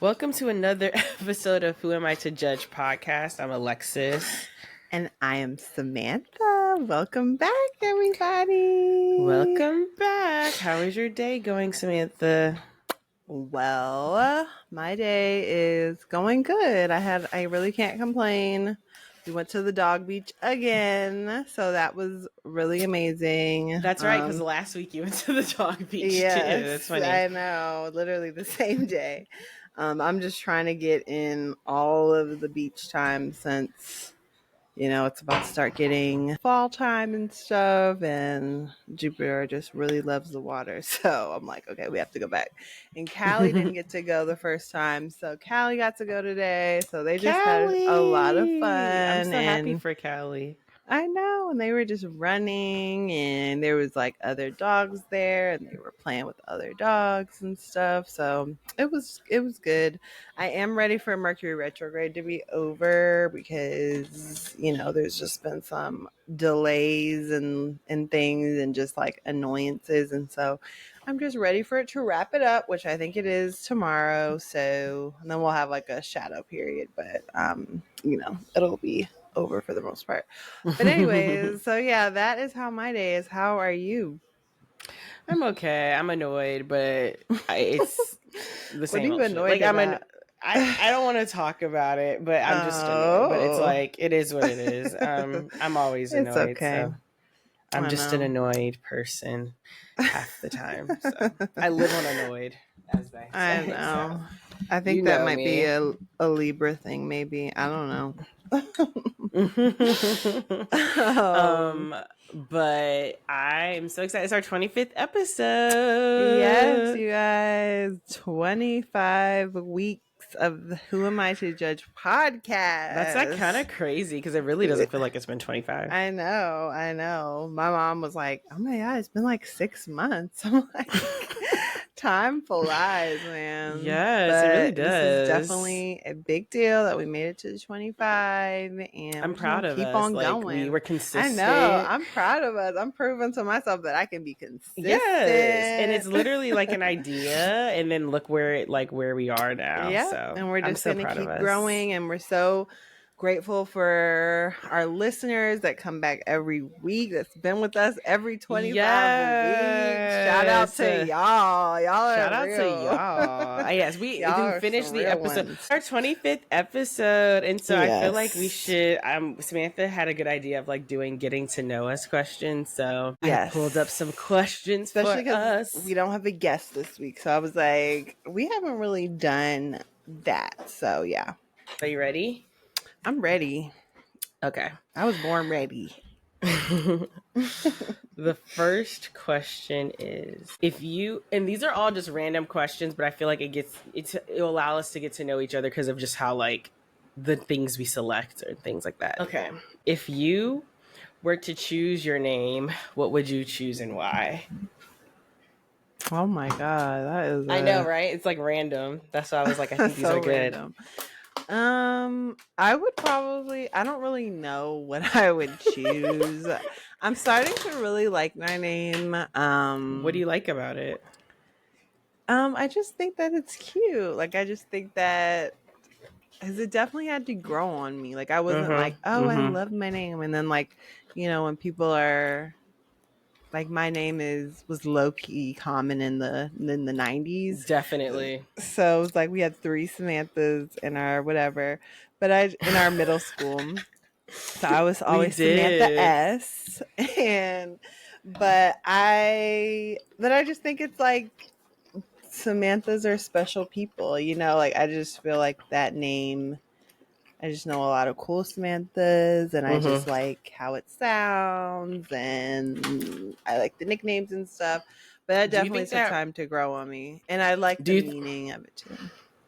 Welcome to another episode of Who Am I to Judge podcast. I'm Alexis. And I am Samantha. Welcome back, everybody. Welcome back. How is your day going, Samantha? Well, my day is going good. I really can't complain. We went to the dog beach again, so that was really amazing. That's right, because last week you went to the dog beach too. That's funny. I know, literally the same day. I'm just trying to get in all of the beach time since, it's about to start getting fall time and stuff, and Jupiter just really loves the water. So I'm like, okay, we have to go back. And Callie didn't get to go the first time, so Callie got to go today. So they just had a lot of fun. I'm so happy for Callie. I know, and they were just running, and there was like other dogs there, and they were playing with other dogs and stuff. So it was good. I am ready for Mercury retrograde to be over because there's just been some delays and things and just like annoyances, and so I'm just ready for it to wrap it up, which I think it is tomorrow. So and then we'll have like a shadow period, but it'll be over for the most part. But anyways, so yeah, that is how my day is. How are you? I'm okay. I'm annoyed, but it's the same. What are you annoyed about? I don't want to talk about it, but I'm just annoyed. But it's like, it is what it is. I'm always annoyed. It's okay. So I'm just an annoyed person half the time. So I live on annoyed, as they say. I know. So, I think that might be a Libra thing, maybe. I don't know. But I'm so excited. It's our 25th episode. Yes, you guys. 25 weeks of the Who Am I to Judge podcast. That's like kind of crazy because it really doesn't feel like it's been 25. I know. My mom was like, oh my God, it's been like 6 months. I'm like, time flies, man. Yes, but it really does. This is definitely a big deal that we made it to the 25, and I'm proud of us. Keep on like, going. We were consistent. I know. I'm proud of us. I'm proving to myself that I can be consistent. Yes, and it's literally like an idea, and then look where we are now. Yeah, so and we're just going to keep growing, and we're so grateful for our listeners that come back every week, that's been with us every 25 weeks. Shout out to y'all. Shout out to y'all. Yes, we finished the episode. Ones. Our 25th episode. And so I feel like we should, Samantha had a good idea of like doing getting to know us questions. So I pulled up some questions especially for us. We don't have a guest this week. So I was like, we haven't really done that. So yeah. Are you ready? I'm ready. Okay. I was born ready. The first question is, if you, and these are all just random questions, but I feel like it'll allow us to get to know each other because of just how like the things we select or things like that. Okay. If you were to choose your name, what would you choose and why? Oh my God. That is I know, right? It's like random. That's why I was like, I think these are good. Random. I would probably, I don't really know what I would choose. I'm starting to really like my name. What do you like about it? I just think that it's cute. Like, I just think that, because it definitely had to grow on me. Like, I wasn't like, I love my name. And then like, when people are like, my name was low-key common in the 90s. Definitely. So it was like we had 3 Samanthas in our whatever, but in our middle school. So I was always Samantha S. But I just think it's like Samanthas are special people, like I just feel like that name, I just know a lot of cool Samanthas, and I just like how it sounds, and I like the nicknames and stuff. But that definitely took time to grow on me, and I like the meaning of it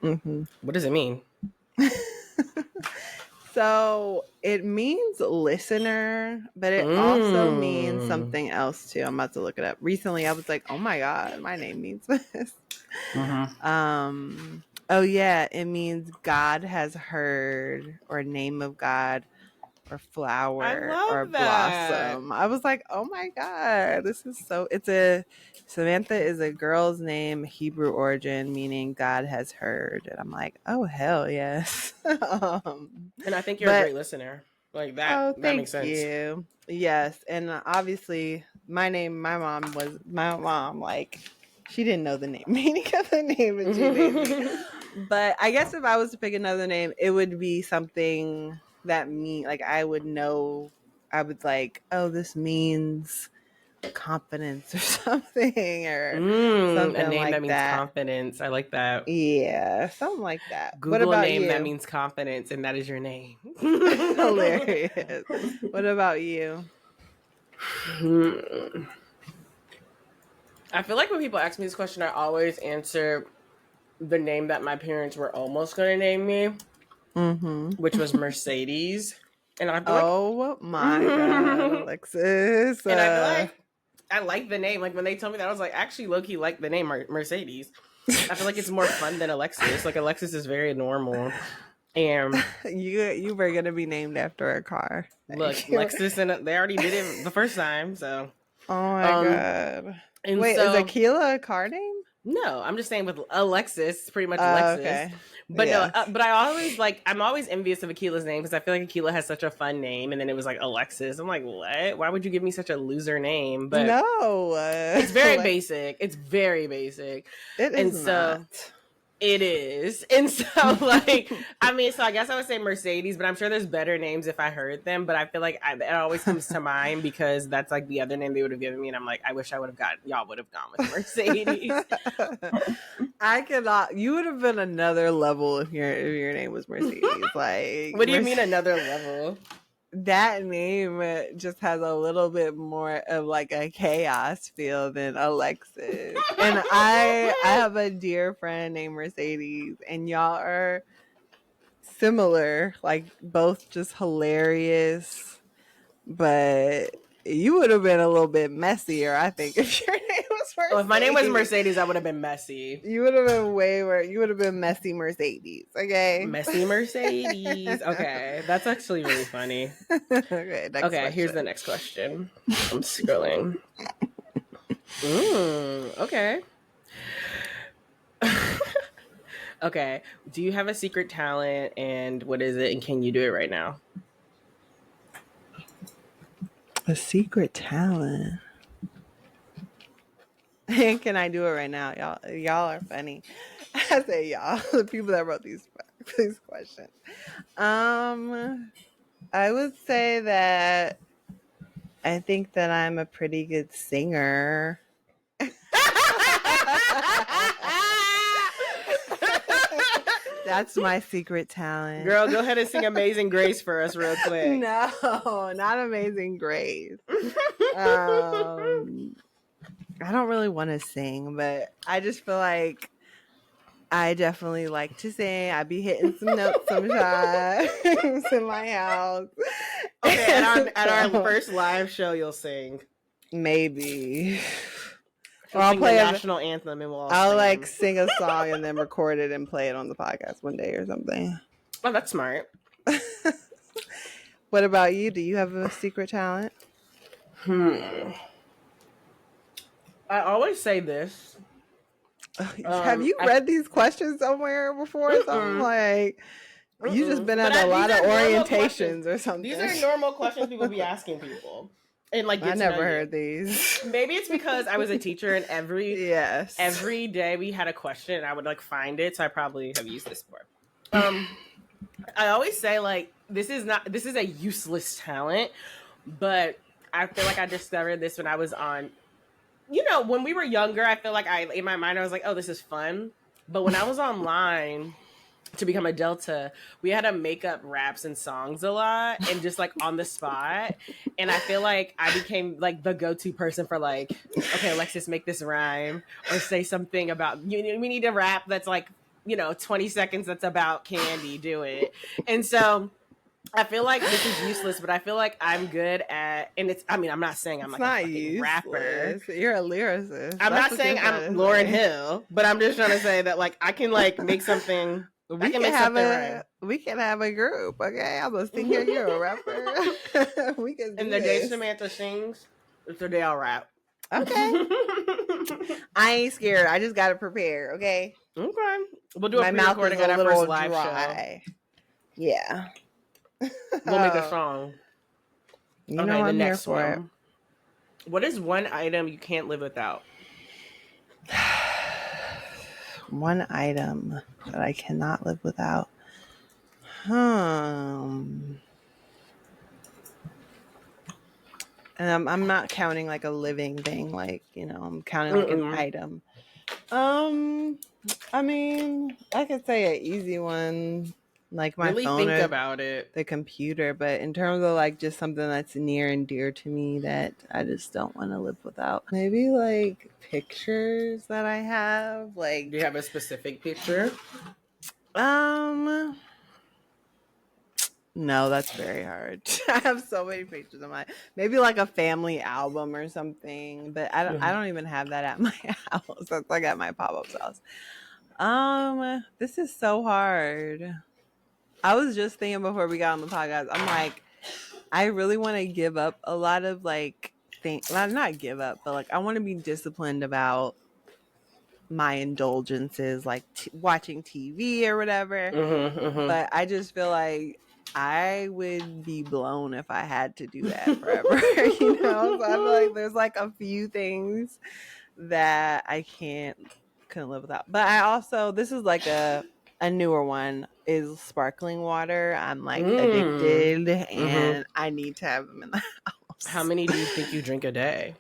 too. What does it mean? So it means listener, but it also means something else too. I'm about to look it up. Recently, I was like, "Oh my God, my name means this." Oh yeah, it means God has heard, or name of God. or flower or love that. blossom. I was like, oh my God, this is so, Samantha is a girl's name, Hebrew origin, meaning God has heard. And I'm like, oh, hell yes. And I think you're a great listener. Like that, Oh, that makes thank sense. you. Yes. And obviously, my mom, like, she didn't know the name, meaning of the name that she named me. But I guess if I was to pick another name, it would be something that like, I would know, I would like, oh, this means confidence or something, or A something name that like means that. confidence. I like that. Yeah, something like that. What Google a about name that you? means confidence, and that is your name. Hilarious. What about you? I feel like when people ask me this question, I always answer the name that my parents were almost going to name me, which was Mercedes. And I feel like, Oh my God, Alexis. and I feel like I like the name. Like when they told me that, I was like, actually, low key like the name Mercedes. I feel like it's more fun than Alexis. Like Alexis is very normal. And you were gonna be named after a car. look, Lexus and they already did it the first time. So, Oh my God. and Wait, so is Aquila a car name? no, I'm just saying with Alexis, pretty much Alexis. Okay. But yes. no, but I always like, I'm always envious of Akila's name because I feel like Akila has such a fun name. And then it was like Alexis. I'm like, what? Why would you give me such a loser name? But no, it's very basic. It's very basic. It is not. It is. And so, like, I mean, so I guess I would say Mercedes, but I'm sure there's better names if I heard them. But I feel like it always comes to mind because that's like the other name they would have given me. And I'm like, I wish I would have y'all would have gone with Mercedes. I cannot. You would have been another level if your name was Mercedes. Like, what do you mean another level? That name just has a little bit more of like a chaos feel than Alexis. And I have a dear friend named Mercedes, and y'all are similar, like both just hilarious, but you would have been a little bit messier, I think, if your name was Mercedes. Oh, if my name was Mercedes, I would have been messy. You would have been you would have been messy Mercedes, okay? Messy Mercedes. Okay, that's actually really funny. Okay, here's the next question. I'm scrolling. Okay. Okay, do you have a secret talent and what is it and can you do it right now? A secret talent. And can I do it right now? Y'all are funny. I say y'all, the people that wrote these questions. I would say that I think that I'm a pretty good singer. That's my secret talent. Girl, go ahead and sing Amazing Grace for us real quick. No, not Amazing Grace. I don't really want to sing, but I just feel like I definitely like to sing. I be hitting some notes sometimes in my house. Okay, at our first live show, you'll sing. Maybe. Or I'll play the national anthem and I'll like sing a song and then record it and play it on the podcast one day or something. Oh, that's smart. What about you? Do you have a secret talent? I always say this. Have you read these questions somewhere before? Something like you just been at a lot of orientations or something. These are normal questions people be asking people. And like I never heard these. Maybe it's because I was a teacher and every day we had a question and I would like find it. So I probably have used this before. I always say like this is a useless talent, but I feel like I discovered this when I was on, when we were younger, I feel like in my mind I was like, oh, this is fun. But when I was online to become a Delta, we had to make up raps and songs a lot and just like on the spot. And I feel like I became like the go-to person for like, okay, Alexis, make this rhyme or say something about, we need a rap that's like, 20 seconds that's about candy, do it. And so I feel like this is useless, but I feel like I'm good at, and I'm not saying I'm like a rapper. You're a lyricist. I'm not saying I'm Lauryn Hill, but I'm just trying to say that like I can like make something We can can make have something a rhyme. we can have a group, okay? I'm a singer, you're a rapper. We can do And the day this. Samantha sings, it's the day I'll rap. Okay. I ain't scared. I just gotta prepare, okay? Okay. We'll do a My mouth is pre-recording a at our first little live show. dry. Yeah. We'll make a song. You know Okay, the I'm here next for it. one. What is one item you can't live without? One item that I cannot live without. And I'm not counting like a living thing, like, I'm counting like an item. I mean, I could say an easy one, like my Really phone think or about it. the computer, but in terms of like just something that's near and dear to me that I just don't want to live without, maybe like pictures that I have. Like, Do you have a specific picture? No, that's very hard. I have so many pictures of maybe like a family album or something, but I don't even have that at my house. That's like at my pop-up's house. This is so hard. I was just thinking before we got on the podcast, I'm like, I really want to give up a lot of like things. Well, not give up, but like I want to be disciplined about my indulgences, like watching TV or whatever. But I just feel like I would be blown if I had to do that forever. So I feel like there's like a few things that I couldn't live without. But I also, this is like a newer one, is sparkling water. I'm like addicted, and I need to have them in the house. How many do you think you drink a day?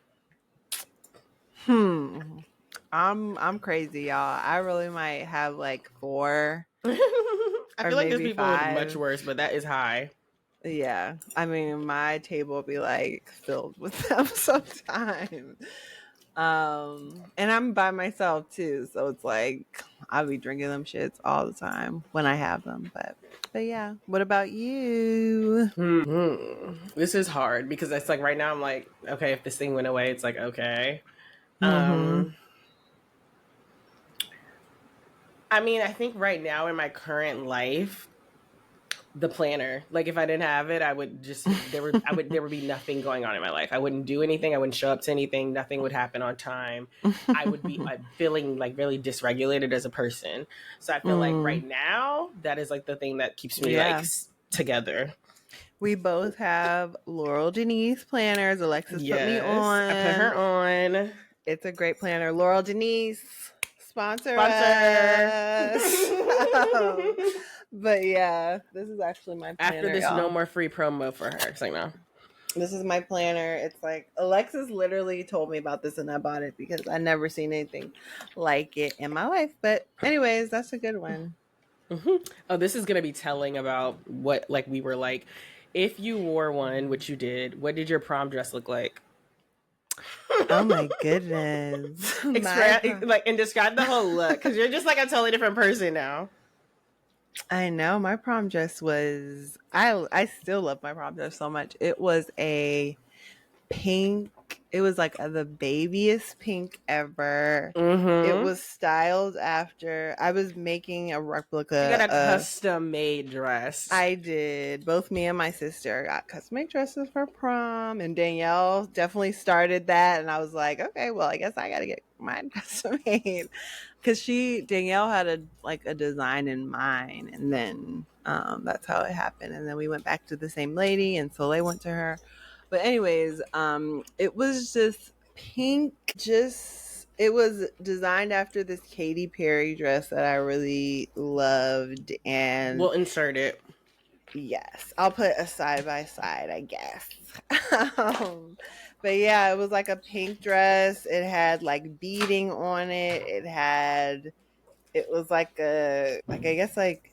I'm crazy, y'all. I really might have like 4. I feel like there's maybe people 5. with much worse, but that is high. Yeah. I mean, my table will be like filled with them sometimes. And I'm by myself too, so it's like I'll be drinking them shits all the time when I have them. But yeah. What about you? This is hard because it's like right now I'm like, okay, if this thing went away, it's like okay. I mean, I think right now in my current life, the planner. Like if I didn't have it, I would just there would be nothing going on in my life. I wouldn't do anything. I wouldn't show up to anything. Nothing would happen on time. I would be feeling like really dysregulated as a person. So I feel like right now that is like the thing that keeps me like together. We both have Laurel Denise planners. Alexis put me on. I put her on. It's a great planner. Laurel Denise, sponsor us. But yeah, this is actually my planner. After this, no more free promo for her. It's like, no. This is my planner. It's like Alexis literally told me about this and I bought it because I never seen anything like it in my life. But anyways, that's a good one. Oh, this is going to be telling about what like we were like. If you wore one, which you did, what did your prom dress look like? Oh my goodness. And describe the whole look because you're just like a totally different person now. I know my prom dress was I still love my prom dress so much. It was a pink. It was like the babiest pink ever. It was styled after I was making a replica. You got a custom made dress. I did. Both me and my sister got custom made dresses for prom, and Danielle definitely started that. And I was like, okay, well, I guess I got to get mine custom made because Danielle had a design in mind, and then that's how it happened. And then we went back to the same lady, and Soleil went to her. But anyways, it was just pink. It was designed after this Katy Perry dress that I really loved, and we'll insert it. Yes, I'll put a side by side, I guess. But yeah, it was like a pink dress. It had like beading on it. It was like I guess like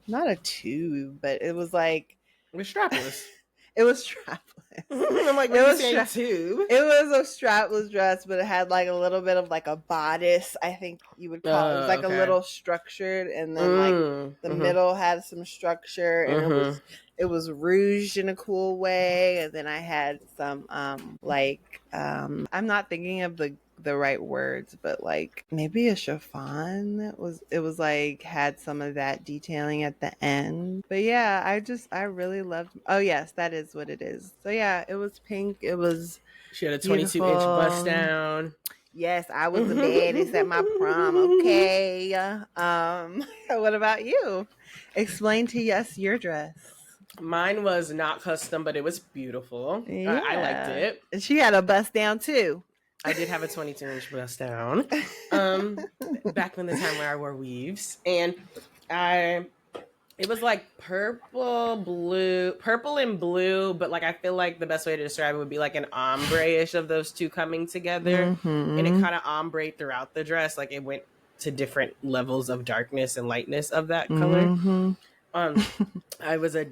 not a tube, but it was like it was strapless. It was strapless. I'm like, what are you saying, tube? It was a strapless dress, but it had like a little bit of like a bodice, I think you would call it. It was like a little structured, and then like the middle had some structure, and it was rouged in a cool way. And then I had some I'm not thinking of the the right words, but like maybe a chiffon. It was like had some of that detailing at the end. But yeah, I really loved. Oh yes, that is what it is. So yeah, it was pink. It was She had a 22-inch bust beautiful. down. Yes, I was the baddest at my prom. Okay. What about you? Explain to us your dress. Mine was not custom, but it was beautiful. I liked Yeah, it. and she had a bust down too. I did have a 22-inch bust down. Um, Back when the time where I wore weaves, and I it was like purple and blue, but like I feel like the best way to describe it would be like an ombre-ish of those two coming together, and it Mm-hmm. kind of ombre throughout the dress. Like it went to different levels of darkness and lightness of that color. Mm-hmm. Um, I was a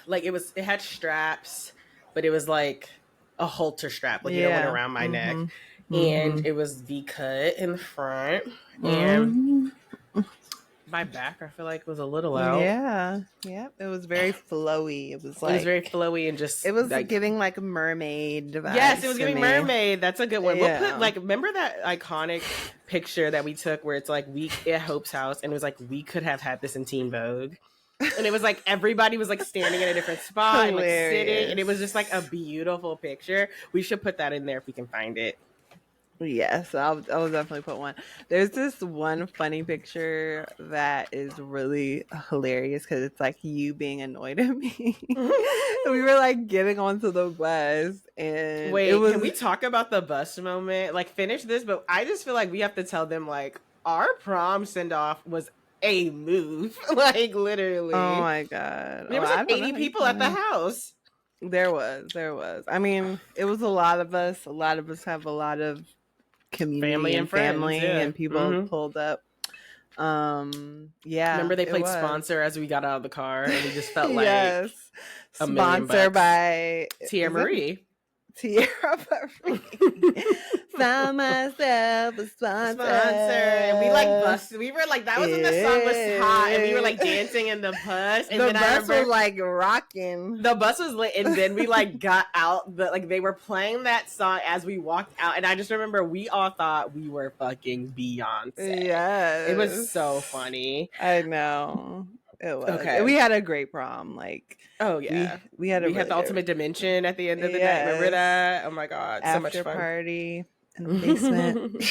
like it had straps, but it was like a halter strap, like went Yeah. around my neck, Mm-hmm. and Mm-hmm. it was V cut in the front, and Mm-hmm. my back I feel like was a little out. Yeah. Yeah. It was very flowy. It was very flowy and just it was like giving like mermaid yes, it vibes was to giving me. mermaid. That's a good one. We'll put Yeah. like remember that iconic picture that we took where it's like we at Hope's house and it was like we could have had this in Teen Vogue. And it was like everybody was like standing in a different spot and like sitting, and it was just like a beautiful picture. We should put that in there if we can find it. Yes, I'll definitely put one. There's this one funny picture that is really hilarious because it's like you being annoyed at me. We were like getting onto the bus, and it Wait, can was we talk about the bus moment? Like finish this, but I just feel like we have to tell them like our prom send off was a move. Like literally. oh my god. There Oh, was I like don't know 80 how you people at the feel. house. There was. I mean, it was a lot of us. A lot of us have a lot of community Family and and friends, family, yeah. and people pulled up. Yeah, Remember they it played was. sponsor as we got out of the car and we just felt like Yes. $1,000,000. Sponsored by Tia is that Marie. Tierra Marie. Found myself a sponsor. And we like busted. We were like, that was when the song was hot, and we were like dancing in the bus. And the then bus I remember was like rocking. the bus was lit, and then we like got out. Like they were playing that song as we walked out, and I just remember we all thought we were fucking Beyonce. Yes, It was so funny. I know. It was. Okay. We had a great prom. Like, Oh yeah, we had a we really had the good ultimate dimension at the end of the night. Remember that? Oh my god, so much after fun. party in the basement.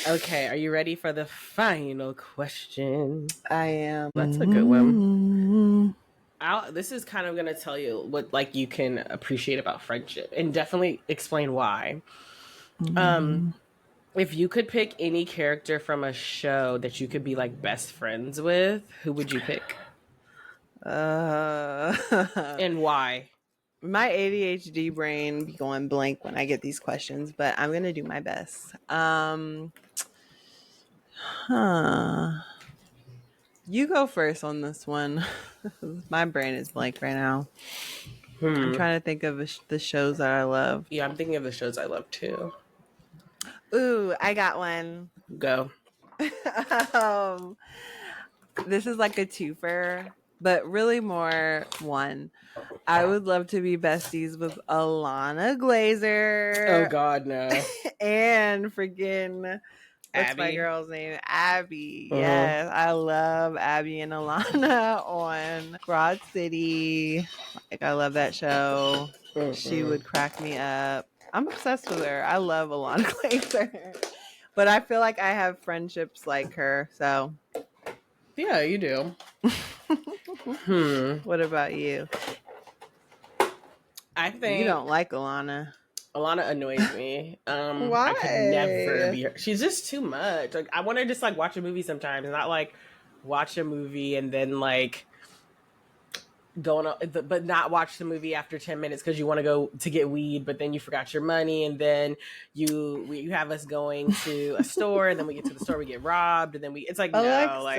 Okay, are you ready for the final question? I am. That's a good one. This is kind of going to tell you what like you can appreciate about friendship and definitely explain why. If you could pick any character from a show that you could be like best friends with, who would you pick? And why? My ADHD brain be going blank when I get these questions, but I'm gonna do my best. You go first on this one. My brain is blank right now. I'm trying to think of the shows that I love. Yeah, I'm thinking of the shows I love too. Ooh, I got one. Go. This is like a twofer, but really more one. I would love to be besties with Alana Glazer. Oh God, no. And freaking what's Abby. my girl's name? Abby. Yes, I love Abby and Alana on Broad City. Like I love that show. She would crack me up. I'm obsessed with her. I love Alana Glazer. But I feel like I have friendships like her. So yeah, you do. What about you? I think You don't like Alana. Alana annoys me. Why? I could never be her. She's just too much. Like I want to just like watch a movie sometimes, not like watch a movie and then like but not watch the movie after 10 minutes because you want to go to get weed, but then you forgot your money, and then you have us going to a store, and then we get to the store, we get robbed, and then it's like Alexis, no, like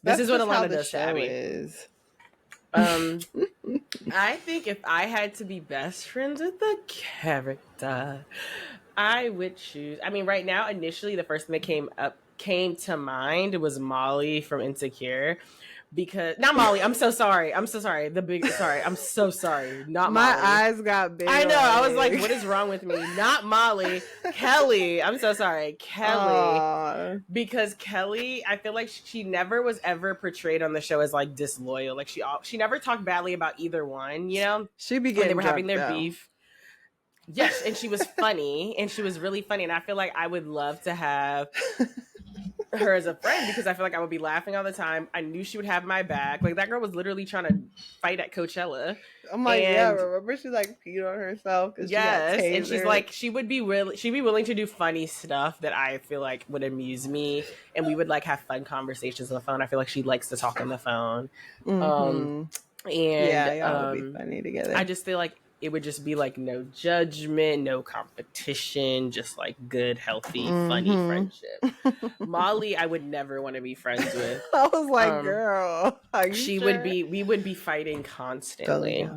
this is what Alana does to Abby. I think if I had to be best friends with the character, I would choose. I mean, right now, initially, the first thing that came to mind was Molly from Insecure, because not Molly. I'm so sorry. I'm so sorry. I'm so sorry. Not My Molly. eyes got big. I know. I was like, what is wrong with me? Not Molly. Kelly. I'm so sorry. Kelly. Aww. Because Kelly, I feel like she never was ever portrayed on the show as like disloyal. Like she never talked badly about either one, you know? She be When getting they were drunk, having their though. beef. Yes, and she was funny, and she was really funny, and I feel like I would love to have her as a friend because I feel like I would be laughing all the time. I knew she would have my back. Like that girl was literally trying to fight at Coachella. I'm like, and, yeah, remember she like peed on herself because yes, she got tasered. and she's like, she'd be willing to do funny stuff that I feel like would amuse me, and we would like have fun conversations on the phone. I feel like she likes to talk on the phone. And yeah, y'all would be funny together. I just feel like it would just be like no judgment, no competition, just like good, healthy, funny friendship. Molly, I would never want to be friends with. I was like, girl, are you she sure? we would be fighting constantly.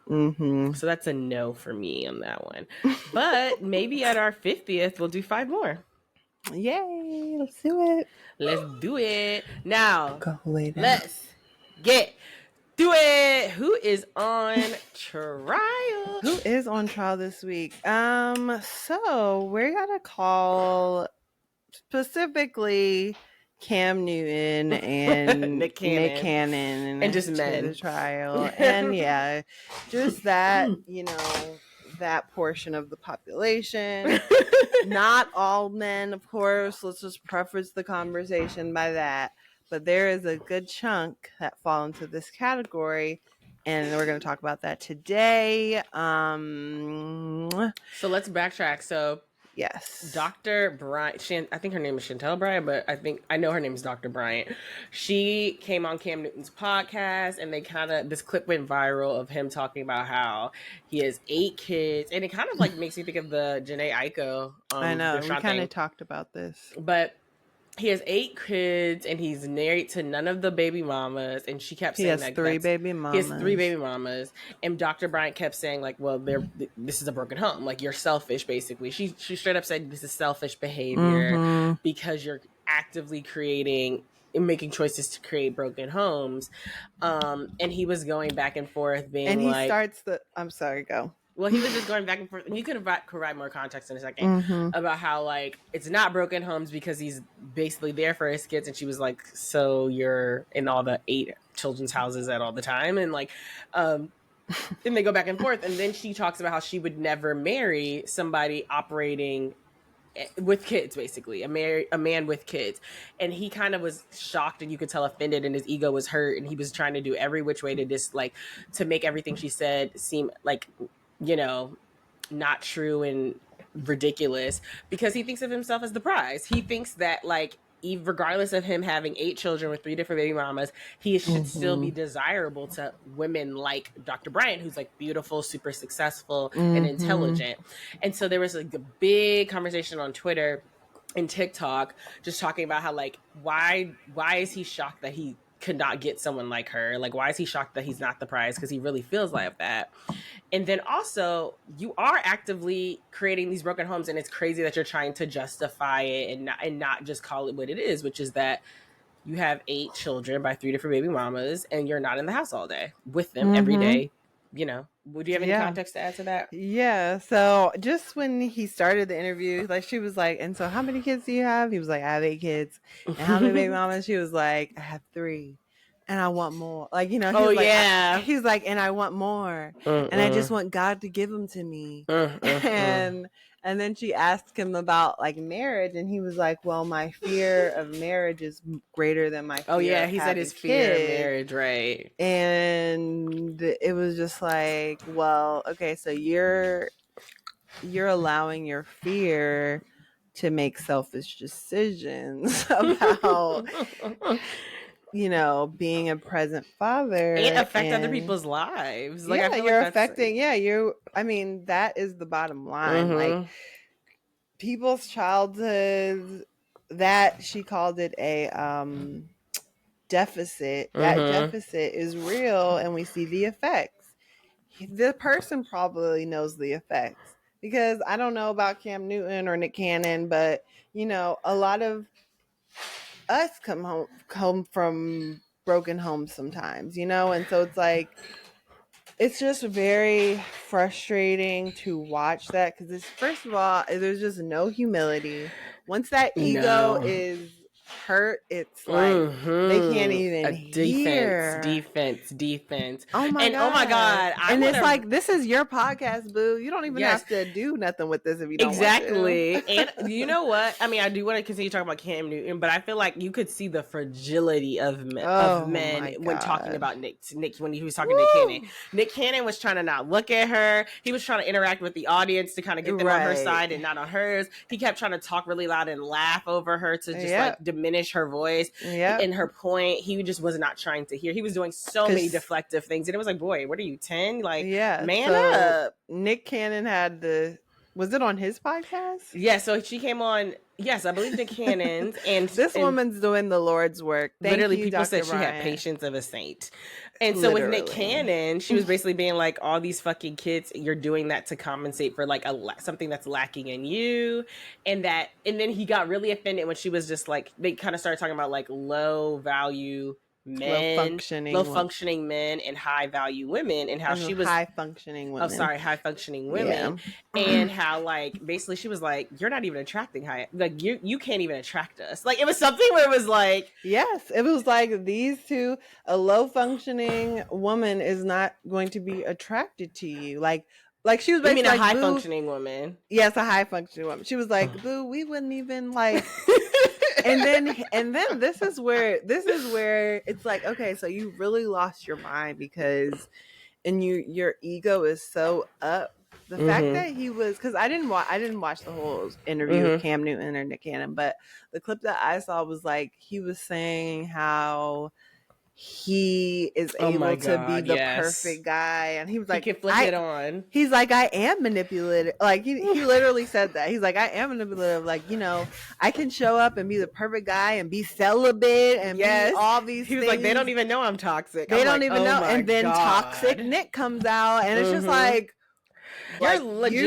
So that's a no for me on that one. But maybe at our 50th, we'll do 5 more. Yay, let's do it. Let's do it. Now, go lay down. Let's get do it. Who is on trial? Who is on trial this week? So we're gonna call specifically Cam Newton and Nick Cannon and just men to the trial. And yeah, just that, that portion of the population. Not all men, of course. Let's just preface the conversation by that. But there is a good chunk that fall into this category, and we're going to talk about that today. So let's backtrack. So yes, Dr. Bryant, I think her name is Chantel Bryant, but I know her name is Dr. Bryant. She came on Cam Newton's podcast, and this clip went viral of him talking about how he has 8 kids, and it kind of like makes me think of the Jhené Aiko. I know, we kind of talked about this, but he has 8 kids, and he's married to none of the baby mamas. And she kept saying he has 3 baby mamas. He has 3 baby mamas, and Dr. Bryant kept saying like, "Well, this is a broken home. Like you're selfish, basically." She straight up said, "This is selfish behavior because you're actively creating." And making choices to create broken homes, and he was going back and forth, being and he like, starts the. I'm sorry, go. Well, he was just going back and forth. And you could provide more context in a second about how, like, it's not broken homes because he's basically there for his kids. And she was like, so you're in all the 8 children's houses at all the time. And, like, then they go back and forth. And then she talks about how she would never marry somebody operating with kids, basically, a man with kids. And he kind of was shocked, and you could tell offended, and his ego was hurt. And he was trying to do every which way to just, like, to make everything she said seem like, not true and ridiculous, because he thinks of himself as the prize. He thinks that, like, regardless of him having 8 children with 3 different baby mamas, he should still be desirable to women like Dr. Bryant, who's like beautiful, super successful, and intelligent. And so there was like a big conversation on Twitter and TikTok just talking about how, like, why is he shocked that he could not get someone like her? Like, why is he shocked that he's not the prize? Because he really feels like that. And then also, you are actively creating these broken homes, and it's crazy that you're trying to justify it and not just call it what it is, which is that you have 8 children by 3 different baby mamas, and you're not in the house all day with them every day. Would you have any context to add to that? Yeah. So just when he started the interview, like, she was like, and so how many kids do you have? He was like, I have 8 kids. And how many baby mamas? She was like, I have 3. And I want more. Like, he's he's like, and I want more. And I just want God to give them to me. And then she asked him about, like, marriage, and he was like, well, my fear of marriage is greater than my fear he said his fear of marriage, right? And it was just like, well, okay, so you're allowing your fear to make selfish decisions about being a present father and affect other people's lives. Like, I feel you're like affecting. I mean, that is the bottom line. Like, people's childhood, that she called it a deficit. That deficit is real, and we see the effects. The person probably knows the effects, because I don't know about Cam Newton or Nick Cannon, but a lot of us come home from broken homes sometimes, you know? And so it's like, it's just very frustrating to watch that because it's, first of all, there's just no humility. Once that ego No. is hurt, it's like they can't even A defense, hear. defense. Oh my And god! oh my god, I And want it's to. like, this is your podcast, boo. You don't even Yes, have to do nothing with this if you don't want exactly. to. And you know what? I mean, I do want to continue talking about Cam Newton, but I feel like you could see the fragility of Oh men my when talking god! about Nick when he was talking to Nick Cannon. Woo! Nick Cannon was trying to not look at her. He was trying to interact with the audience to kind of get them on her side and Right. not on hers. He kept trying to talk really loud and laugh over her to just like Yep. diminish her voice Yep. and her point. He just was not trying to hear. He was doing so many Because deflective things, and it was like, boy, what are you, 10? Like, yeah. man So up. Nick Cannon had the. Was it on his podcast? Yeah, so she came on. Yes, I believe Nick Cannon's, This and woman's doing the Lord's work. Thank literally you, people Dr. said she had Bryant. patience of a saint. And so with Nick Literally. Cannon, she was basically being like, all these fucking kids, you're doing that to compensate for like something that's lacking in you, and then he got really offended when she was just like, they kind of started talking about like low value Low men, low functioning, functioning men, and high value women, and how she was high functioning oh women. sorry high functioning Yeah. women, and how like basically she was like, you're not even attracting high, like you can't even attract us. Like it was something where it was like, Yes, it was like these two, a low functioning woman is not going to be attracted to you. Like she was I mean basically a like, high boo. functioning woman. Yes, a high functioning woman. She was like, boo, we wouldn't even like. And then this is where it's like, okay, so you really lost your mind because, and your ego is so up. The fact that he was, because I didn't watch the whole interview with Cam Newton or Nick Cannon, but the clip that I saw was like he was saying how he is Oh my able to be god, the yes. perfect guy, and he was like, he can flip it on. he's like, I am manipulative. Like he literally said that. He's like, I am manipulative. Like, you know, I can show up and be the perfect guy and be celibate and Yes. be all these He was things. like, they don't even know I'm toxic. They I'm don't like, even oh know. my And then god. Toxic Nick comes out, and it's just like, You're legit.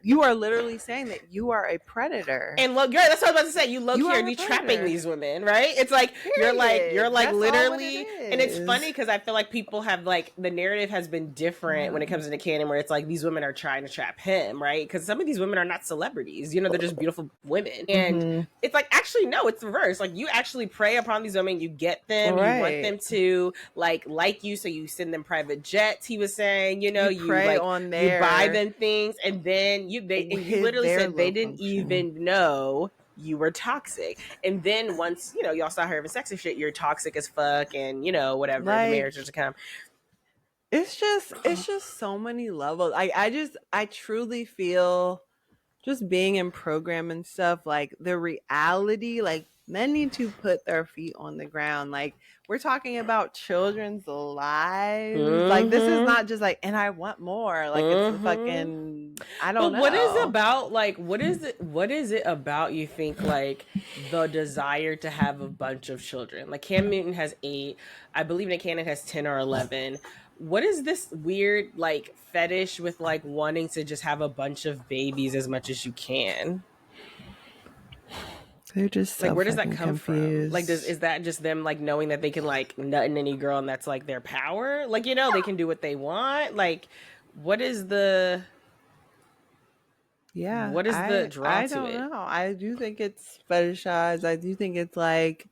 you are literally saying that you are a predator. And look, that's what I was about to say. You low key are are a be predator. trapping these women, right? It's like you're like Period. That's all what literally, it and it's is. funny because I feel like people have like the narrative has been different when it comes to Nick Cannon, where it's like these women are trying to trap him, right? Because some of these women are not celebrities, you know, they're just beautiful women, and it's like actually no, it's the reverse. Like you actually prey upon these women, you get them, you want them to like you, so you send them private jets. He was saying, you know, you prey like on you their buy them things, and then you literally their said they low didn't function. even know you were toxic. And then once, you know, y'all start having sex and shit, you're toxic as fuck, and you know, whatever, Like, the marriage is to come. It's just so many levels. I truly feel, just being in program and stuff, like the reality, like men need to put their feet on the ground. Like we're talking about children's lives. Like this is not just like, and I want more. Like it's a fucking, I don't know. What is it about, like, what is it about, you think, like the desire to have a bunch of children? Like Cam Newton has 8, I believe Nick Cannon has 10 or 11. What is this weird like fetish with like wanting to just have a bunch of babies as much as you can? They're just so like where does that fucking come confused. from? Like is that just them like knowing that they can like nut in any girl and that's like their power? Like, you know, they can do what they want. Like what is the Yeah, what is the draw I to don't it? know. I do think it's fetishized. I do think it's like,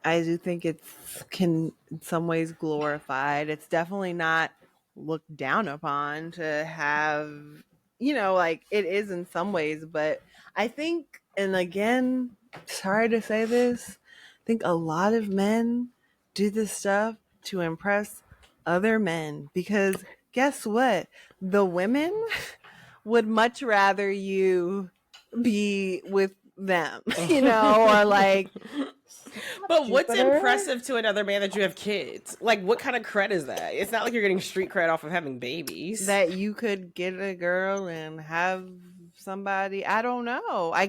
I do think it's can in some ways glorified. It's definitely not looked down upon to have, you know, like it is in some ways, but I think, and again, sorry to say this, I think a lot of men do this stuff to impress other men, because guess what? The women would much rather you be with them, you know, or like, but what's Jupiter? impressive to another man that you have kids? Like what kind of cred is that? It's not like you're getting street cred off of having babies. That you could get a girl and have somebody. I don't know. I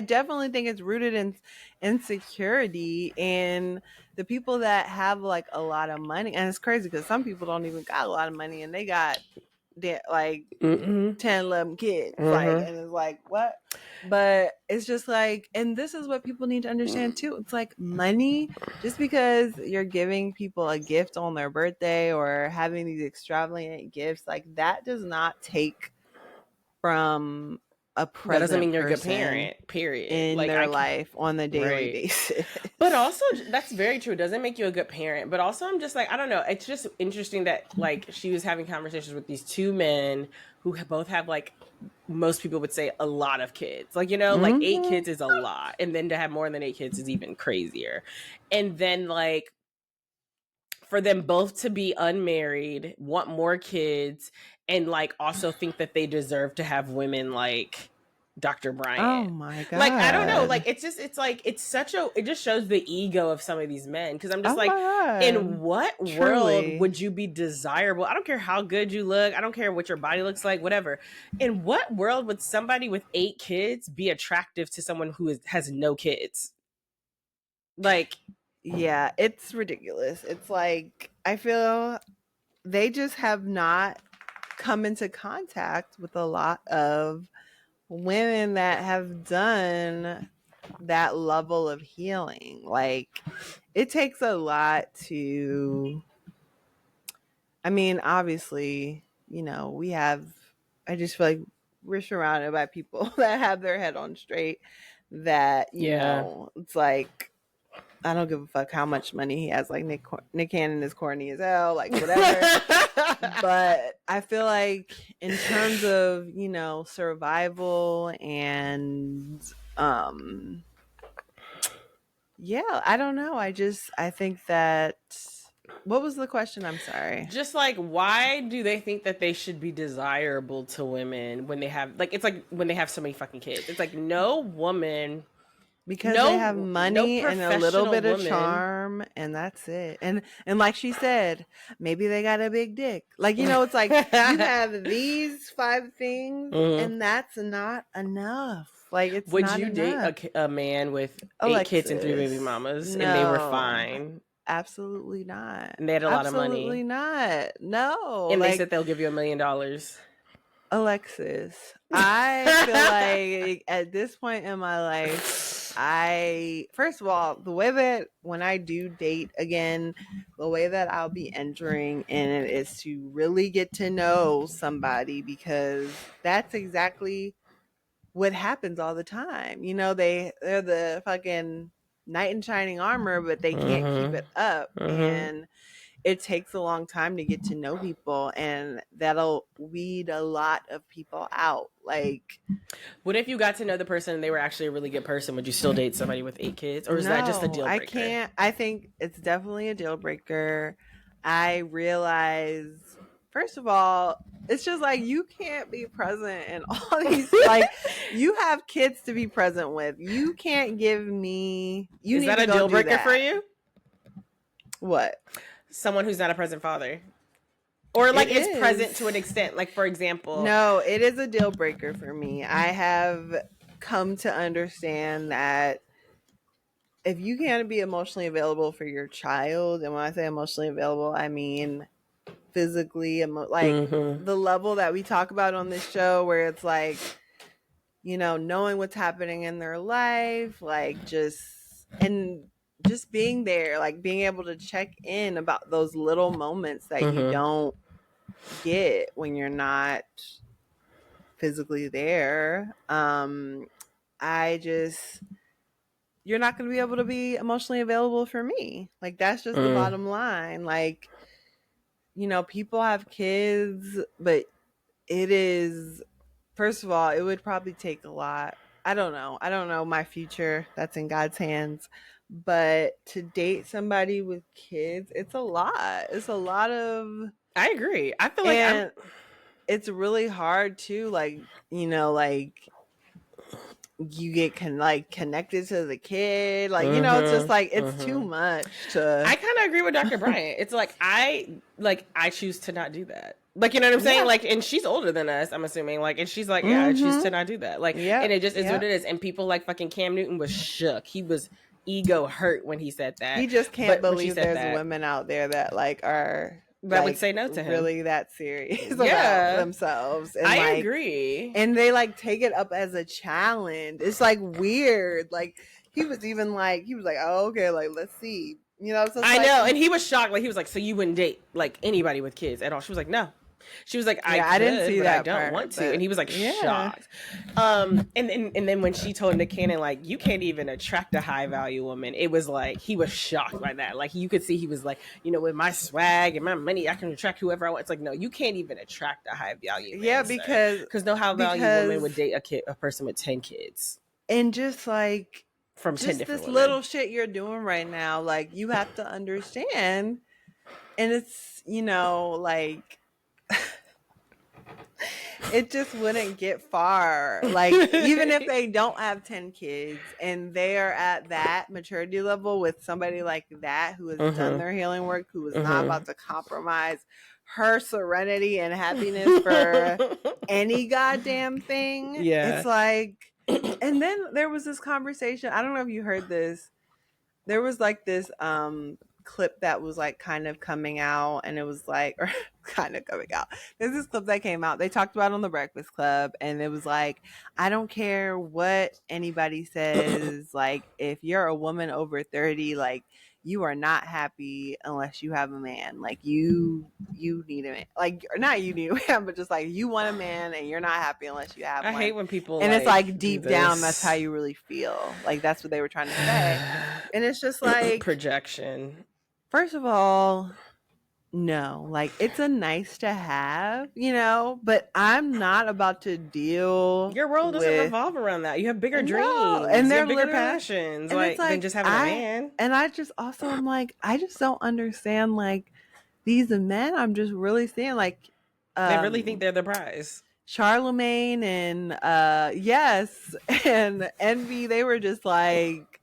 definitely think it's rooted in insecurity, and the people that have like a lot of money, and it's crazy because some people don't even got a lot of money and they got like Mm-hmm. 10, 11 kids. Like, Mm-hmm. and it's like, what? But it's just like, and this is what people need to understand too. It's like money, just because you're giving people a gift on their birthday or having these extravagant gifts, like that does not take from a That doesn't present mean you're a good person parent, period. in Like, their life on a daily right. basis. But also, that's very true. It doesn't make you a good parent. But also, I'm just like, I don't know. It's just interesting that, like, she was having conversations with these two men who both have, like, most people would say a lot of kids. Like, you know, like 8 kids is a lot. And then to have more than 8 kids is even crazier. And then, like, for them both to be unmarried, want more kids, and like also think that they deserve to have women like Dr. Oh Bryant. my Like, I don't know. Like, God. it's like, it just shows the ego of some of these men. Cause I'm just Oh like, my in God. what world Truly. would you be desirable? I don't care how good you look. I don't care what your body looks like, whatever. In what world would somebody with 8 kids be attractive to someone who has no kids? Like, Yeah, it's ridiculous. It's like, I feel they just have not come into contact with a lot of women that have done that level of healing. Like, it takes a lot to, I mean, obviously, we have, I just feel like we're surrounded by people that have their head on straight, that, yeah. it's like, I don't give a fuck how much money he has. Like, Nick Cannon is corny as hell, like whatever. But I feel like in terms of, survival and yeah, I don't know. I think that, what was the question? I'm sorry. Just like, why do they think that they should be desirable to women when they have, like, it's like when they have so many fucking kids? It's like, no woman, Because they have no money and a little professional bit of woman. charm, and that's it. And like she said, maybe they got a big dick. Like, it's like you have these 5 things Mhm. and that's not enough. Like, it's Would not you date enough. a man with 8 kids and 3 baby Alexis, mamas and they were no. fine Absolutely not. and they had a lot of Absolutely money not. No. and they Like, said they'll give you $1 million? Alexis, I feel like at this point in my life, first of all, the way that when I do date again, the way that I'll be entering in it is to really get to know somebody, because that's exactly what happens all the time. They're the fucking knight in shining armor, but they can't keep Mm-hmm. it up. Mm-hmm. And it takes a long time to get to know people, and that'll weed a lot of people out. Like, What if you got to know the person and they were actually a really good person? Would you still date somebody with 8 kids, or is that just a no, deal I breaker? can't. I think it's definitely a deal breaker. I realize, first of all, it's just like you can't be present in all these, like, you have kids to be present with. You can't give me, you Is need that to a go deal do breaker for that. you? What? Someone who's not a present father, or It like is present to is. an extent. Like, for example, No, it is a deal breaker for me. I have come to understand that if you can't be emotionally available for your child, and when I say emotionally available, I mean physically, like mm-hmm. the level that we talk about on this show, where it's like, knowing what's happening in their life, like just being there, like being able to check in about those little moments that you Mm-hmm. don't get when you're not physically there. I just, you're not going to be able to be emotionally available for me. Like, that's just the Mm. bottom line. Like, people have kids, but it is, first of all, it would probably take a lot. I don't know. I don't know my future. That's in God's hands. But to date somebody with kids, it's a lot. It's a lot of, I agree. I feel like I'm. and it's really hard too. Like, like you get connected to the kid. Like, it's just like, Mm-hmm. it's too Mm-hmm. much to, I kind of agree with Dr. Bryant. It's like I choose to not do that. Like, you know what I'm saying? yeah. Like, and she's older than us, I'm assuming. Like, and she's like, yeah, I choose to Mm-hmm. not do that. Like, and Yep. it just is what Yep. it is. And people like fucking Cam Newton was shook. He was ego hurt when he said that. He just can't But when she believe said there's that, women out there that like are that would say no to him. Really that serious Yeah. about themselves. And I like, agree. And they like take it up as a challenge. It's like weird. Like he was like, oh, okay, like let's see. You know, so I know, and he was shocked. Like he was like, "So you wouldn't date like anybody with kids at all?" She was like, "No." She was like, I didn't see but that I don't part, want to." but And he was like shocked. And then when she told Nick Cannon, like, you can't even attract a high value woman, it was like he was shocked by that. Like you could see he was like, you know, with my swag and my money, I can attract whoever I want. It's like, no, you can't even attract a high value man. Yeah, because no high value woman would date a person with 10 kids. And just like from 10 different this women. little shit you're doing right now, like you have to understand. And it's, you know, like it just wouldn't get far. Like even if they don't have 10 kids and they are at that maturity level with somebody like that who has done their healing work, who is not about to compromise her serenity and happiness for any goddamn thing. Yeah. It's like, and then there was this conversation. I don't know if you heard this. There was like this clip that was like kind of coming out, and it was like, or kind of coming out. There's this clip that came out. They talked about it on the Breakfast Club, and it was like, I don't care what anybody says. Like, if you're a woman over 30, like you are not happy unless you have a man. Like you need a man. Like, or not you need a man, but just like you want a man and you're not happy unless you have one. I hate when people and it's like deep down that's how you really feel. Like that's what they were trying to say. And it's just like projection. First of all, no, like it's a nice to have, you know, but I'm not about to deal. Your world doesn't revolve around that. You have bigger dreams and they're bigger passions, like than just having a man. And I just also I'm like, I just don't understand like these men. I'm just really seeing like they really think they're the prize. Charlemagne and yes, and Envy. They were just like.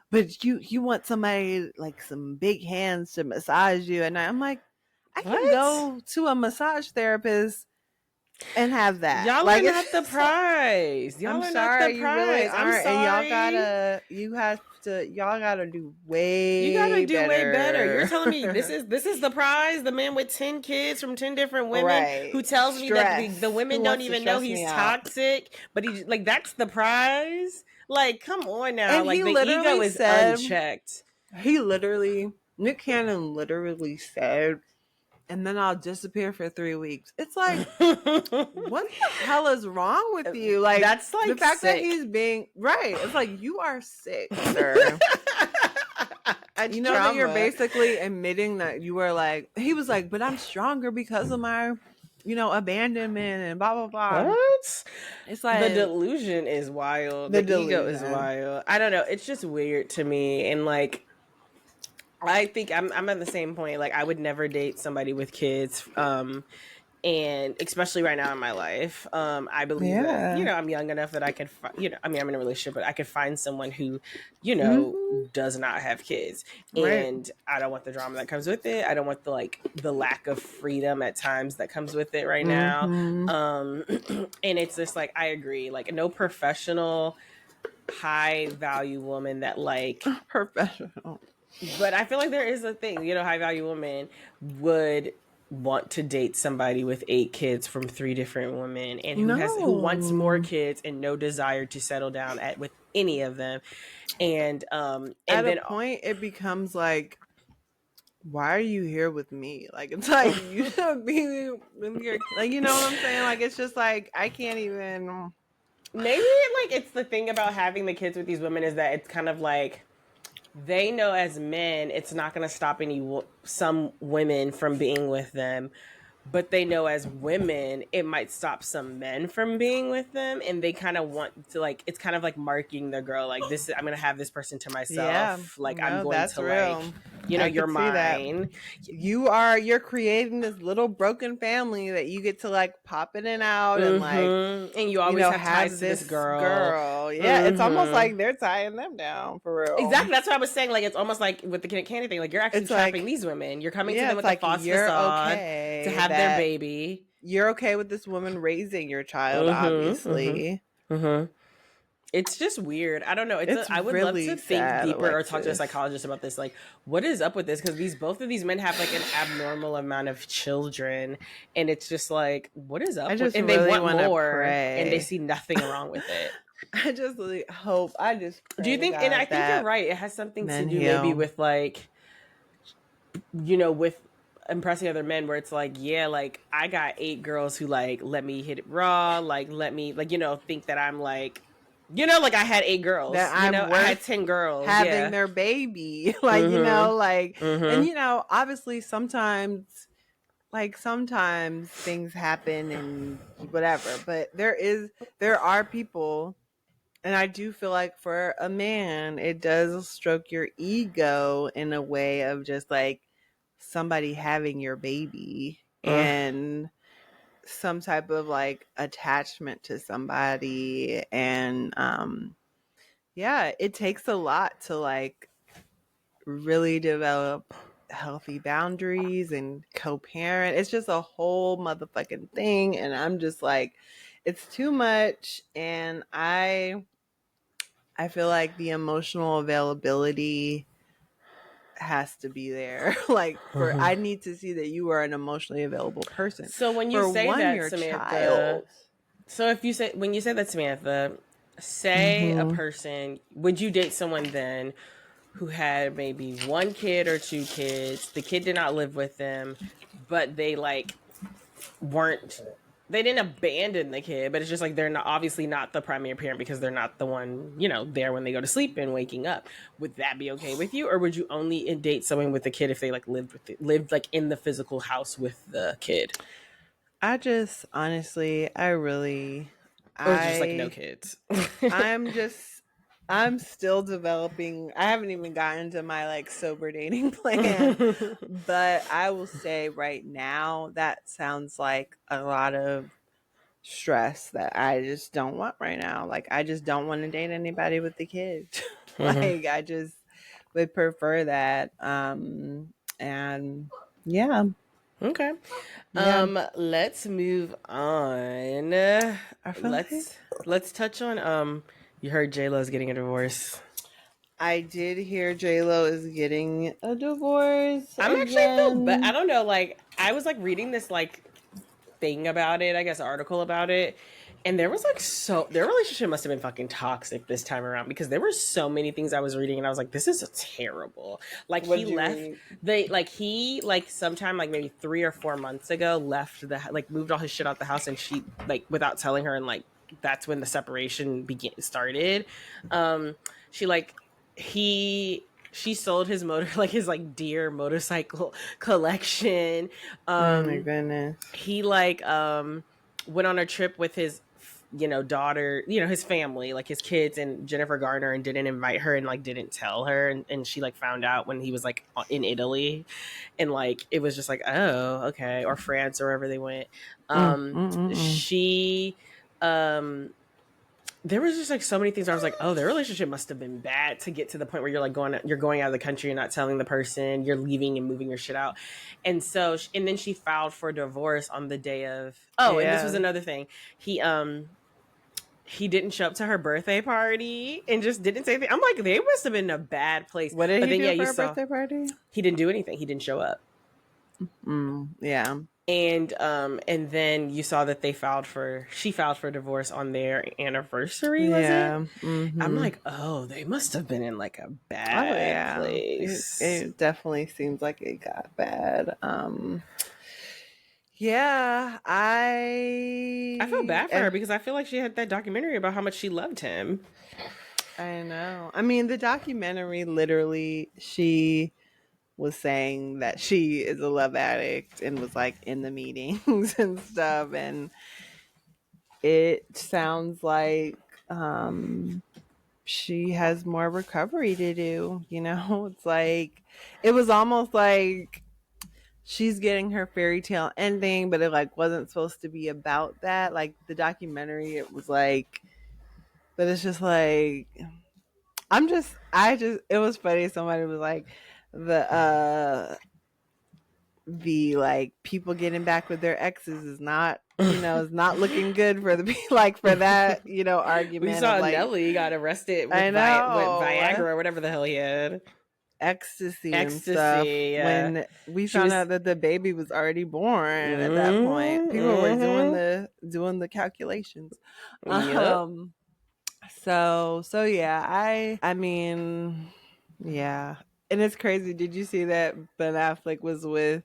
But you want somebody like some big hands to massage you, and I'm like, I can go to a massage therapist and have that. Y'all like, are not the prize. Y'all are not the prize. You really I'm sorry. And y'all gotta do way. You gotta do better. way better. You're telling me this is the prize? The man with 10 kids from 10 different women who tells me that the women don't even know he's toxic, but he like that's the prize. Like, come on now. And like the ego is unchecked. Nick Cannon literally said, and then I'll disappear for 3 weeks. It's like, what the hell is wrong with you? Like, that's like the fact sick. that he's being right. It's like, you are sick, sir. You know that you're basically admitting that you were like, he was like, but I'm stronger because of my, you know, abandonment and blah blah blah. What? It's like the delusion is wild. The ego is wild. I don't know. It's just weird to me, and like, I think I'm at the same point. Like, I would never date somebody with kids. And especially right now in my life, I believe that, you know, I'm young enough that I could, you know, I mean, I'm in a relationship, but I could find someone who, you know, does not have kids. And I don't want the drama that comes with it. I don't want the lack of freedom at times that comes with it right now. And it's just like, I agree, like no professional, high value woman that like professional. But I feel like there is a thing, you know, high value woman would want to date somebody with 8 kids from 3 different women and who wants more kids and no desire to settle down with any of them. And at a point it becomes like, why are you here with me? Like, it's like, you should be with your, like, you know what I'm saying? Like, it's just like, I can't even. Maybe like it's the thing about having the kids with these women is that it's kind of like, they know as men, it's not going to stop some women from being with them, but they know as women, it might stop some men from being with them, and they kind of want to like, it's kind of like marking the girl, like this. I'm going to have this person to myself. Yeah, like I'm going to real. Like, you know, you're mine. You're creating this little broken family that you get to like pop in and out, and like, and you always have ties to this girl. Yeah, it's almost like they're tying them down for real. Exactly. That's what I was saying. Like, it's almost like with the Candy thing. Like, you're actually trapping these women. You're coming to them with a false facade to have their baby. You're okay with this woman raising your child, obviously. It's just weird. I don't know. It's I would love really to think sad, deeper or talk to a Alexis. psychologist about this. Like, what is up with this? Because both of these men have like an abnormal amount of children, and it's just like, what is I up with? just And they really want want to more, and they pray. see nothing wrong with it. I just really hope. I just Do you pray to think? And I God think you're that right. It has something to men do maybe heal. with like, with impressing other men, where it's like, yeah, like I got 8 girls who like let me hit it raw, like let me like think that I'm like, like I had 8 girls. That I'm I had worth 10 girls. having Yeah. their baby. Like, Mm-hmm. like, and Mm-hmm. obviously sometimes, like, sometimes things happen and whatever, but there are people, and I do feel like for a man, it does stroke your ego in a way of just like somebody having your baby and some type of like attachment to somebody. And yeah, it takes a lot to like really develop healthy boundaries and co-parent. It's just a whole motherfucking thing, and I'm just like, it's too much. And I feel like the emotional availability has to be there. Like, for Mm-hmm. I need to see that you are an emotionally available person. So when you For say one, that, your Samantha, child. so if you say when you say that, Samantha, say a Mm-hmm. person, would you date someone then who had maybe 1 kid or 2 kids? The kid did not live with them, but they like weren't they didn't abandon the kid, but it's just like they're not obviously not the primary parent because they're not the one, there when they go to sleep and waking up. Would that be okay with you, or would you only date someone with the kid if they like lived like in the physical house with the kid, I just honestly, I really, or just like no I kids? I'm just I'm still developing. I haven't even gotten to my like sober dating plan, but I will say right now that sounds like a lot of stress that I just don't want right now. Like, I just don't want to date anybody with the kids. Mhm. Like, I just would prefer that. And yeah, Okay. yeah. Let's move on. I feel like Let's touch on you heard J Lo's getting a divorce. I did hear J Lo is getting a divorce I'm actually feel but I again. don't know, like I was like reading this like thing about it, I guess article about it. And there was like their relationship must have been fucking toxic this time around because there were so many things I was reading and I was like, this is terrible. Like What he did you left read? he like sometime like maybe 3 or 4 months ago left like moved all his shit out the house and she like without telling her, and like that's when the separation began started. She like she sold his motor like his like deer motorcycle collection. Oh my um goodness. he like went on a trip with his daughter, his family, like his kids and Jennifer Garner, and didn't invite her and like didn't tell her, and she like found out when he was like in Italy, and like it was just like, oh, okay, or France or wherever they went. Mm, mm, mm, mm. She There was just like so many things where I was like, oh, their relationship must have been bad to get to the point where you're going out of the country, you're not telling the person, you're leaving and moving your shit out. And so, and then she filed for divorce on the day of, oh, and this was Yeah. another thing. He didn't show up to her birthday party and just didn't say anything. I'm like, they must have been in a bad place. What did But he then, yeah, do you for a saw birthday party? he didn't do anything. He didn't show up. Yeah. And then you saw that she filed for divorce on their anniversary, was it? Yeah. I'm Mm-hmm. like, oh, they must have been in like a Oh bad yeah. It, place. it definitely seems like it got bad. Yeah, I felt I bad for her because I feel like she had that documentary about how much she loved him. I know. I mean, the documentary literally, she was saying that she is a love addict and was like in the meetings and stuff, and it sounds like she has more recovery to do. It's like, it was almost like she's getting her fairy tale ending, but it like wasn't supposed to be about that. Like the documentary, it was like, but it's just like, it was funny. Somebody was like, the the like people getting back with their exes is not, is not looking good for the like for that, We argument of saw like, Nelly got arrested with I with know, Viagra or whatever the hell he had. ecstasy and stuff. Ecstasy. Yeah. When we She found was. out that the baby was already born at that point, people were doing the calculations. Yep. Um, so yeah, I mean, yeah. And it's crazy. Did you see that Ben Affleck was with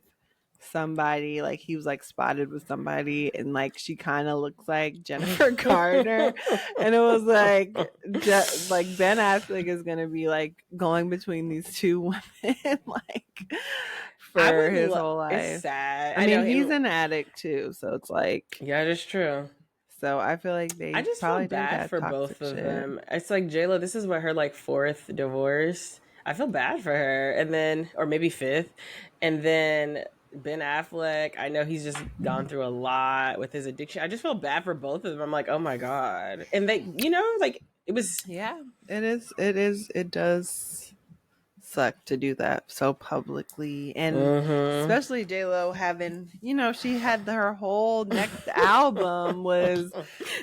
somebody, like he was like spotted with somebody, and like she kind of looks like Jennifer Garner, and it was like like Ben Affleck is gonna be like going between these two women like I for would his love. whole It's life. sad. I I know mean, he's him. an addict too, so it's like, Yeah, that's true. so I feel like I they just feel probably did bad that for both toxic of shit. them. It's like JLo, this is what her like fourth divorce. I feel bad for her. And then or maybe fifth. And then Ben Affleck, I know he's just gone through a lot with his addiction. I just feel bad for both of them. I'm like, oh my God. And they, like it was. Yeah, it is. It does suck to do that so publicly, and Mm-hmm. especially J Lo having, she had her whole next album was,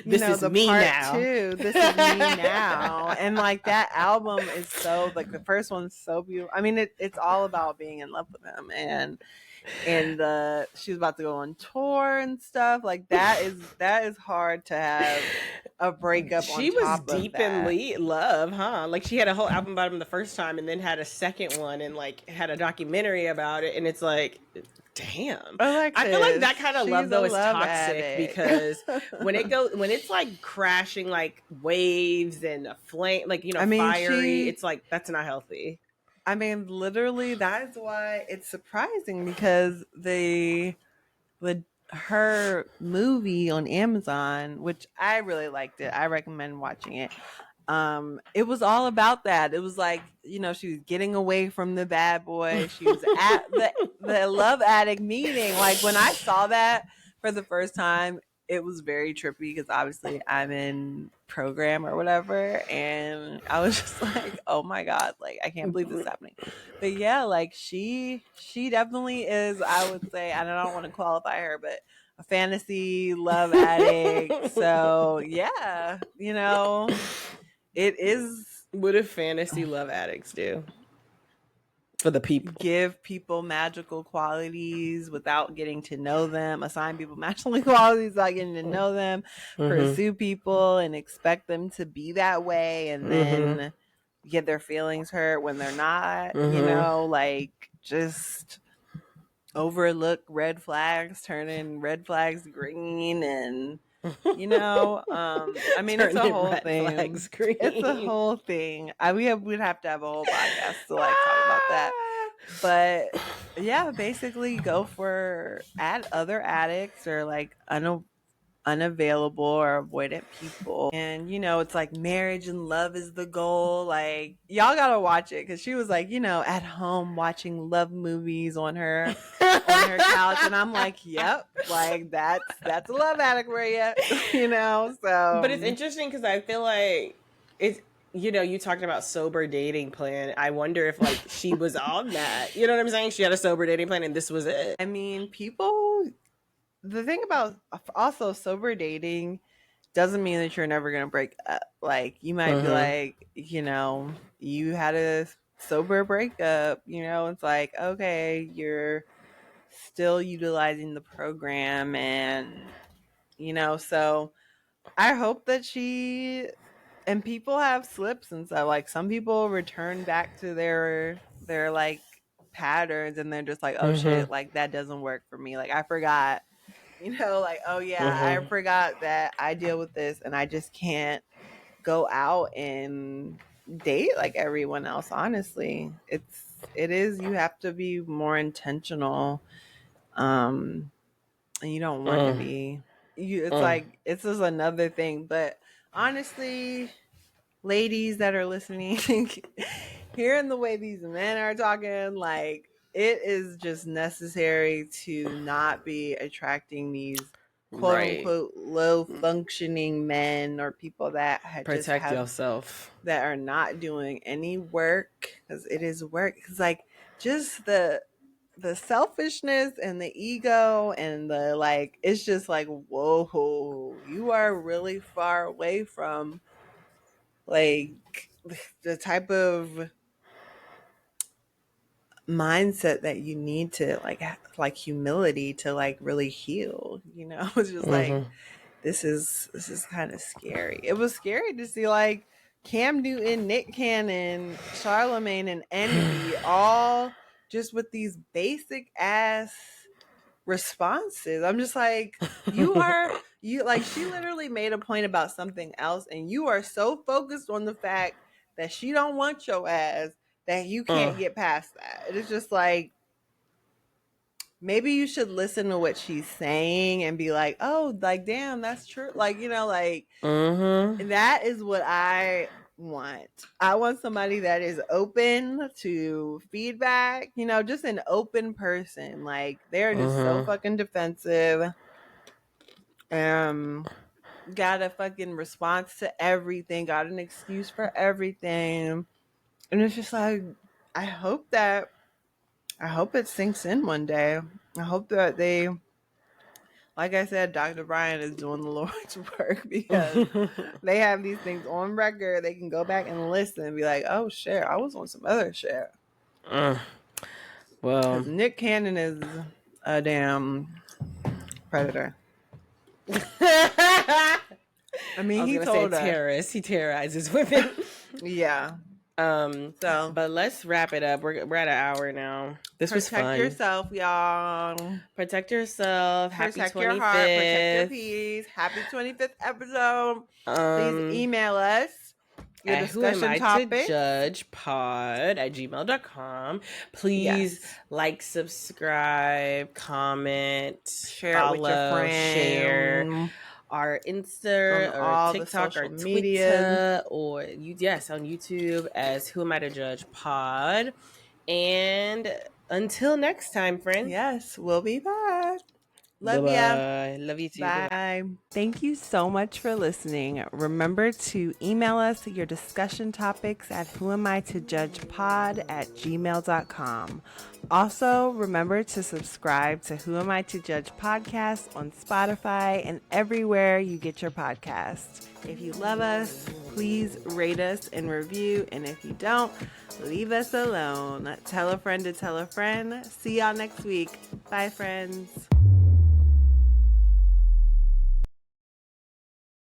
This is the me part now. two. This is me now, and like that album is so like the first one's so beautiful. I mean, it's all about being in love with him, and she was about to go on tour and stuff like that is hard to have a breakup on She was top of deep in that. love, huh? Like she had a whole album about him the first time, and then had a second one, and like had a documentary about it. And it's like, damn. I feel like Alexis, that kind of love she's a though is love toxic addict. because when it's like crashing like waves and a flame, like I mean, fiery, it's like that's not healthy. literally, that is why it's surprising because the her movie on Amazon, which I really liked it. I recommend watching it. It was all about that. It was like, she was getting away from the bad boy. She was at the love addict meeting. Like when I saw that for the first time, it was very trippy because obviously I'm in program or whatever, and I was just like, oh my God, like I can't believe this is happening. But yeah, like she definitely is, I would say, and I don't want to qualify her, but a fantasy love addict. So yeah, it is. What do fantasy love addicts do for the people? Give people magical qualities without getting to know them, assign people magical qualities without getting to know them, Mm-hmm. pursue people and expect them to be that way, and Mm-hmm. then get their feelings hurt when they're not, Mm-hmm. like just overlook red flags, turning red flags green, and I mean, it's a Turning whole red thing. flags It's a green. whole thing. We'd have to have a whole podcast to like talk about that. But yeah, basically go for other addicts or like unavailable or avoidant people. And it's like marriage and love is the goal. Like y'all gotta watch it because she was like, at home watching love movies on her couch, and I'm like, yep, like that's a love addict for you, But it's So interesting because I feel like it's you talking about sober dating plan. I wonder if like she was on that. You know what I'm saying? She had a sober dating plan and this was it. I mean, people. The thing about also sober dating doesn't mean that you're never gonna break up. Like you might be Mm-hmm. like, you had a sober breakup. It's like, okay, you're still utilizing the program, and so I hope that and people have slips and stuff. Like some people return back to their like patterns, and they're just like, oh shit, Mm-hmm. like that doesn't work for me. Like I forgot, like, oh yeah, I Mm-hmm. forgot that I deal with this, and I just can't go out and date like everyone else. Honestly, it is, you have to be more intentional. Um, and you don't want to Mm. be. It's Mm. like it's just another thing. But honestly, ladies that are listening, hearing the way these men are talking, like it is just necessary to not be attracting these quote Right. unquote low functioning men or people that just Protect have yourself. that are not doing any work, because it is work. Because like just the selfishness and the ego and the like, it's just like, whoa, you are really far away from like the type of mindset that you need to like humility to like really heal, you know. It's just like, Mm-hmm. this is kind of scary. It was scary to see like Cam Newton, Nick Cannon, Charlemagne, and Envy all just with these basic ass responses. I'm just like, you like, she literally made a point about something else, and you are so focused on the fact that she don't want your ass that you can't get past that. It's just like, maybe you should listen to what she's saying and be like, oh, like, damn, that's true. Like, you know, like, Mm-hmm. that is what I want. I want somebody that is open to feedback, you know, just an open person. Like, they're just so Mm-hmm. fucking defensive. Got a fucking response to everything, got an excuse for everything. And it's just like, I hope that I hope it sinks in one day. I hope that they, like I said, Dr. Brian is doing the Lord's work, because they have these things on record. They can go back and listen and be like, oh shit, I was on some other shit. Well, Because Nick Cannon is a damn predator. I I mean, was he gonna say told us. terrorist. He terrorizes women. Yeah. Um, So but let's wrap it up. We're at an hour now. This was protect fun. yourself, y'all. Protect yourself. Happy Protect 25th. your heart. Protect your peace. Happy 25th episode. Please email us your At who am discussion I to topics. judge pod at gmail.com. Please Yes. like, subscribe, comment, Share follow, it with your friends. share our Insta On or all the TikTok or social media. Twitter or on YouTube as Who Am I to Judge Pod. And until next time, friends. Yes, we'll be back. Love ya. Bye-bye. Love you too. Bye. Bye-bye. Thank you so much for listening. Remember to email us your discussion topics at whoamitojudgepod@gmail.com. Also, remember to subscribe to Who Am I to Judge podcast on Spotify and everywhere you get your podcasts. If you love us, please rate us and review. And if you don't, leave us alone. Tell a friend to tell a friend. See y'all next week. Bye, friends.